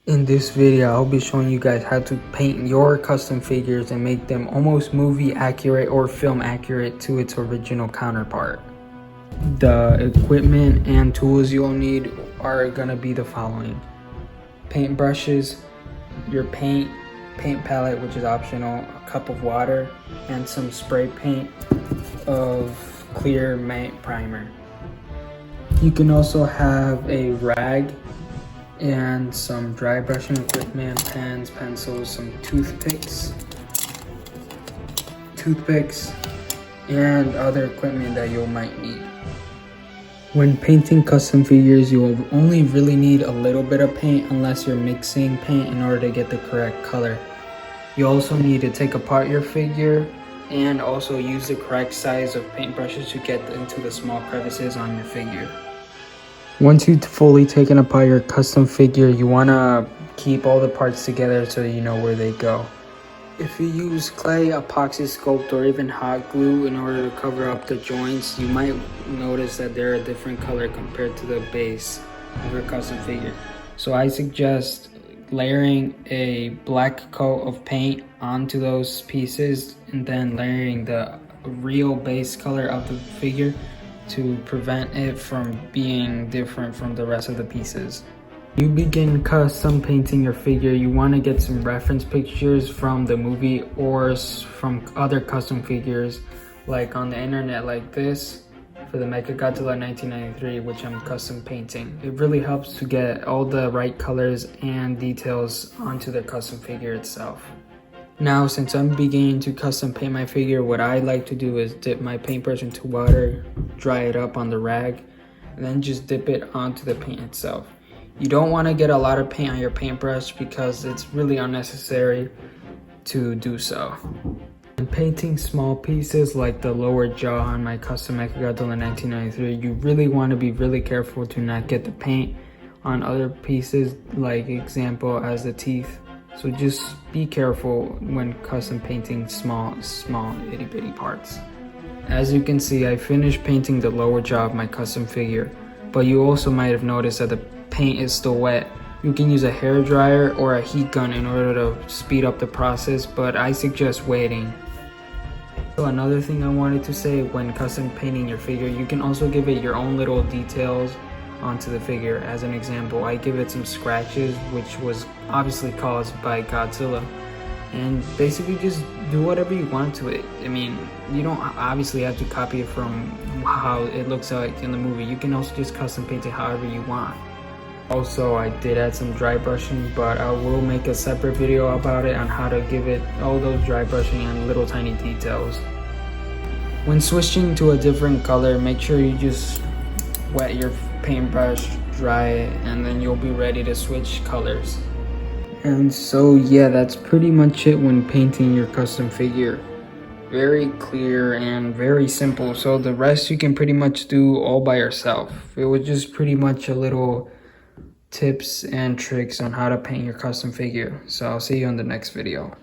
In this video, I'll be showing you guys how to paint your custom figures and make them almost movie accurate or film accurate to its original counterpart. The equipment and tools you'll need are gonna be the following: paint brushes, your paint palette, which is optional, a cup of water, and some spray paint of clear matte primer. You can also have a rag and some dry brushing equipment, pens, pencils, some toothpicks, and other equipment that you might need. When painting custom figures, you will only really need a little bit of paint unless you're mixing paint in order to get the correct color. You also need to take apart your figure and also use the correct size of paintbrushes to get into the small crevices on your figure. Once you've fully taken apart your custom figure, you want to keep all the parts together so you know where they go. If you use clay, epoxy sculpt, or even hot glue in order to cover up the joints, you might notice that they're a different color compared to the base of your custom figure. So I suggest layering a black coat of paint onto those pieces and then layering the real base color of the figure to prevent it from being different from the rest of the pieces. You begin custom painting your figure, you want to get some reference pictures from the movie or from other custom figures like on the internet, like this for the Mechagodzilla 1993, which I'm custom painting. It really helps to get all the right colors and details onto the custom figure itself. Now, since I'm beginning to custom paint my figure, what I like to do is dip my paintbrush into water, dry it up on the rag, and then just dip it onto the paint itself. You don't want to get a lot of paint on your paintbrush because it's really unnecessary to do so. When painting small pieces like the lower jaw on my custom Mechagodzilla 1993, you really want to be really careful to not get the paint on other pieces, like example as the teeth. So just be careful when custom painting small itty bitty parts. As you can see, I finished painting the lower jaw of my custom figure, but you also might have noticed that the paint is still wet. You can use a hair dryer or a heat gun in order to speed up the process, but I suggest waiting. So another thing I wanted to say, when custom painting your figure, you can also give it your own little details onto the figure. As an example, I give it some scratches, which was obviously caused by Godzilla, and basically just do whatever you want to it. I mean, you don't obviously have to copy it from how it looks like in the movie. You can also just custom paint it however you want. Also, I did add some dry brushing, but I will make a separate video about it on how to give it all those dry brushing and little tiny details. When switching to a different color, make sure you just wet your paintbrush, dry it, and then you'll be ready to switch colors. And so yeah, that's pretty much it when painting your custom figure. Very clear and very simple, so the rest you can pretty much do all by yourself. It was just pretty much a little tips and tricks on how to paint your custom figure. So I'll see you on the next video.